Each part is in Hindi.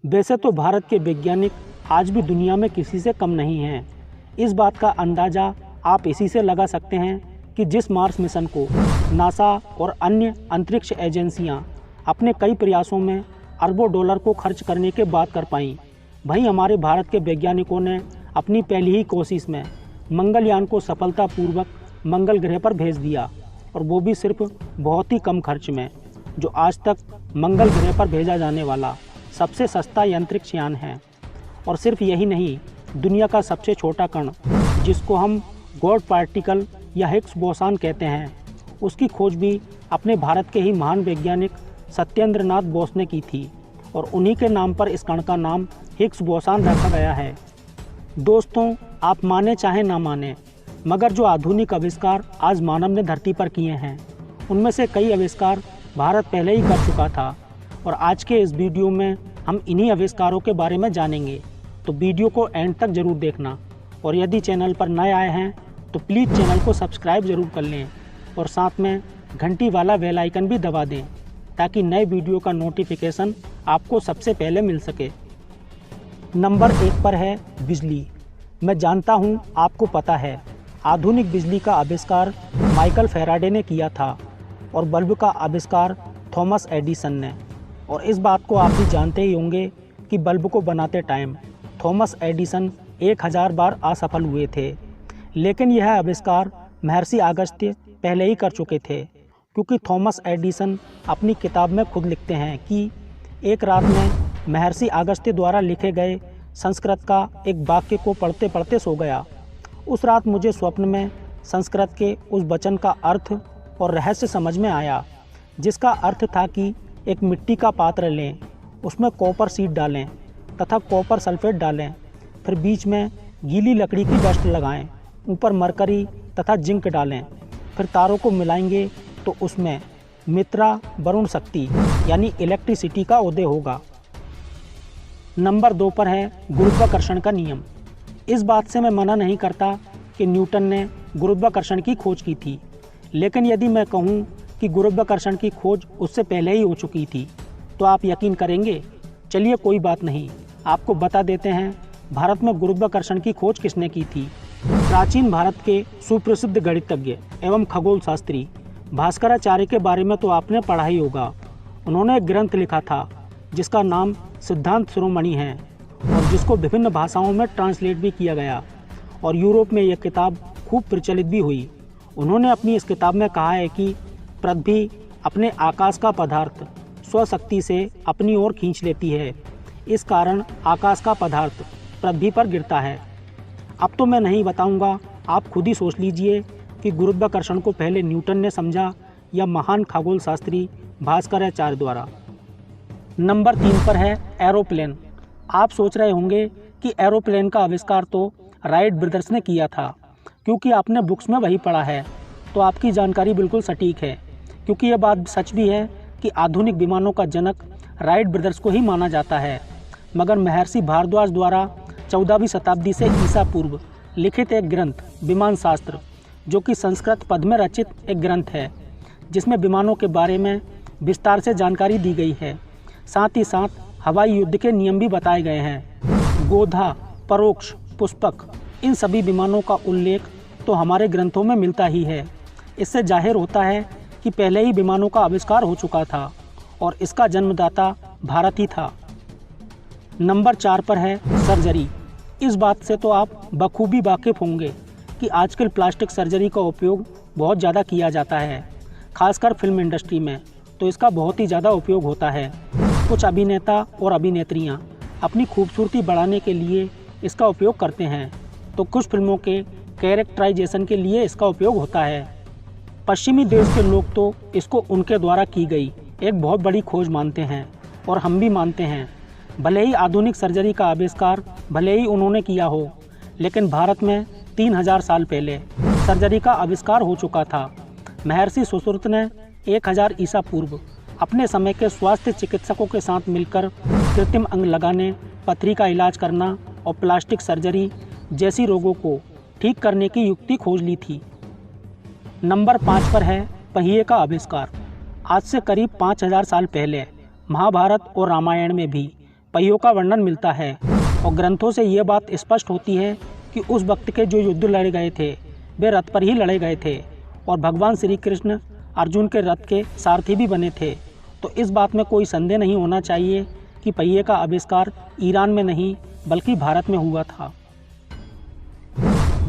वैसे तो भारत के वैज्ञानिक आज भी दुनिया में किसी से कम नहीं हैं। इस बात का अंदाज़ा आप इसी से लगा सकते हैं कि जिस मार्स मिशन को नासा और अन्य अंतरिक्ष एजेंसियां अपने कई प्रयासों में अरबों डॉलर को खर्च करने के बाद कर पाईं, वहीं हमारे भारत के वैज्ञानिकों ने अपनी पहली ही कोशिश में मंगलयान को सफलतापूर्वक मंगल ग्रह पर भेज दिया, और वो भी सिर्फ बहुत ही कम खर्च में, जो आज तक मंगल ग्रह पर भेजा जाने वाला सबसे सस्ता अंतरिक्ष यान है। और सिर्फ यही नहीं, दुनिया का सबसे छोटा कण जिसको हम गॉड पार्टिकल या हिग्स बोसान कहते हैं, उसकी खोज भी अपने भारत के ही महान वैज्ञानिक सत्येंद्र नाथ बोस ने की थी, और उन्हीं के नाम पर इस कण का नाम हिग्स बोसान रखा गया है। दोस्तों, आप माने चाहे ना माने, मगर जो आधुनिक आविष्कार आज मानव ने धरती पर किए हैं, उनमें से कई आविष्कार भारत पहले ही कर चुका था, और आज के इस वीडियो में हम इन्हीं आविष्कारों के बारे में जानेंगे। तो वीडियो को एंड तक ज़रूर देखना, और यदि चैनल पर नए आए हैं तो प्लीज़ चैनल को सब्सक्राइब ज़रूर कर लें, और साथ में घंटी वाला बेल आइकन भी दबा दें, ताकि नए वीडियो का नोटिफिकेशन आपको सबसे पहले मिल सके। नंबर 1 पर है बिजली। मैं जानता हूँ आपको पता है, आधुनिक बिजली का आविष्कार माइकल फैराडे ने किया था, और बल्ब का आविष्कार थॉमस एडिसन ने। और इस बात को आप भी जानते ही होंगे कि बल्ब को बनाते टाइम थॉमस एडिसन 1000 बार असफल हुए थे, लेकिन यह आविष्कार महर्षि अगस्त्य पहले ही कर चुके थे, क्योंकि थॉमस एडिसन अपनी किताब में खुद लिखते हैं कि एक रात में महर्षि अगस्त्य द्वारा लिखे गए संस्कृत का एक वाक्य को पढ़ते पढ़ते सो गया। उस रात मुझे स्वप्न में संस्कृत के उस वचन का अर्थ और रहस्य समझ में आया, जिसका अर्थ था कि एक मिट्टी का पात्र लें, उसमें कॉपर सीड डालें तथा कॉपर सल्फेट डालें, फिर बीच में गीली लकड़ी की डस्ट लगाएं, ऊपर मरकरी तथा जिंक डालें, फिर तारों को मिलाएंगे तो उसमें मित्रा वरुण शक्ति यानी इलेक्ट्रिसिटी का उदय होगा। नंबर 2 पर है गुरुत्वाकर्षण का नियम। इस बात से मैं मना नहीं करता कि न्यूटन ने गुरुत्वाकर्षण की खोज की थी, लेकिन यदि मैं कहूँ कि गुरुत्वाकर्षण की खोज उससे पहले ही हो चुकी थी तो आप यकीन करेंगे? चलिए कोई बात नहीं, आपको बता देते हैं भारत में गुरुत्वाकर्षण की खोज किसने की थी। प्राचीन भारत के सुप्रसिद्ध गणितज्ञ एवं खगोल शास्त्री भास्कराचार्य के बारे में तो आपने पढ़ा ही होगा। उन्होंने एक ग्रंथ लिखा था जिसका नाम सिद्धांत शिरोमणि है, और जिसको विभिन्न भाषाओं में ट्रांसलेट भी किया गया, और यूरोप में यह किताब खूब प्रचलित भी हुई। उन्होंने अपनी इस किताब में कहा है कि पृथ्वी अपने आकाश का पदार्थ स्वशक्ति से अपनी ओर खींच लेती है, इस कारण आकाश का पदार्थ पृथ्वी पर गिरता है। अब तो मैं नहीं बताऊंगा, आप खुद ही सोच लीजिए कि गुरुत्वाकर्षण को पहले न्यूटन ने समझा या महान खगोल शास्त्री भास्कराचार्य द्वारा। नंबर 3 पर है एरोप्लेन। आप सोच रहे होंगे कि एरोप्लेन का आविष्कार तो राइट ब्रदर्स ने किया था, क्योंकि आपने बुक्स में वही पढ़ा है। तो आपकी जानकारी बिल्कुल सटीक है, क्योंकि यह बात सच भी है कि आधुनिक विमानों का जनक राइट ब्रदर्स को ही माना जाता है। मगर महर्षि भारद्वाज द्वारा 14वीं शताब्दी से ईसा पूर्व लिखित एक ग्रंथ विमान शास्त्र, जो कि संस्कृत पद में रचित एक ग्रंथ है, जिसमें विमानों के बारे में विस्तार से जानकारी दी गई है। साथ ही साथ हवाई युद्ध के नियम भी बताए गए हैं। गोधा, परोक्ष, पुष्पक, इन सभी विमानों का उल्लेख तो हमारे ग्रंथों में मिलता ही है। इससे जाहिर होता है कि पहले ही विमानों का आविष्कार हो चुका था, और इसका जन्मदाता भारत ही था। नंबर 4 पर है सर्जरी। इस बात से तो आप बखूबी वाकिफ़ होंगे कि आजकल प्लास्टिक सर्जरी का उपयोग बहुत ज़्यादा किया जाता है, खासकर फिल्म इंडस्ट्री में तो इसका बहुत ही ज़्यादा उपयोग होता है। कुछ अभिनेता और अभिनेत्रियाँ अपनी खूबसूरती बढ़ाने के लिए इसका उपयोग करते हैं, तो कुछ फिल्मों के कैरेक्टराइजेशन के लिए इसका उपयोग होता है। पश्चिमी देश के लोग तो इसको उनके द्वारा की गई एक बहुत बड़ी खोज मानते हैं, और हम भी मानते हैं। भले ही आधुनिक सर्जरी का आविष्कार भले ही उन्होंने किया हो, लेकिन भारत में 3000 साल पहले सर्जरी का आविष्कार हो चुका था। महर्षि सुश्रुत ने 1000 ईसा पूर्व अपने समय के स्वास्थ्य चिकित्सकों के साथ मिलकर कृत्रिम अंग लगाने, पथरी का इलाज करना और प्लास्टिक सर्जरी जैसी रोगों को ठीक करने की युक्ति खोज ली थी। नंबर 5 पर है पहिए का आविष्कार। आज से करीब 5000 साल पहले महाभारत और रामायण में भी पहियों का वर्णन मिलता है और ग्रंथों से ये बात स्पष्ट होती है कि उस वक्त के जो युद्ध लड़े गए थे वे रथ पर ही लड़े गए थे और भगवान श्री कृष्ण अर्जुन के रथ के सारथी भी बने थे। तो इस बात में कोई संदेह नहीं होना चाहिए कि पहिए का आविष्कार ईरान में नहीं बल्कि भारत में हुआ था।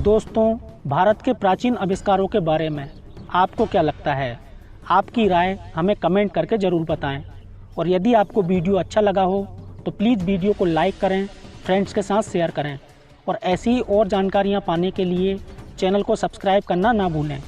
दोस्तों, भारत के प्राचीन आविष्कारों के बारे में आपको क्या लगता है? आपकी राय हमें कमेंट करके ज़रूर बताएं। और यदि आपको वीडियो अच्छा लगा हो तो प्लीज़ वीडियो को लाइक करें, फ्रेंड्स के साथ शेयर करें और ऐसी ही और जानकारियां पाने के लिए चैनल को सब्सक्राइब करना ना भूलें।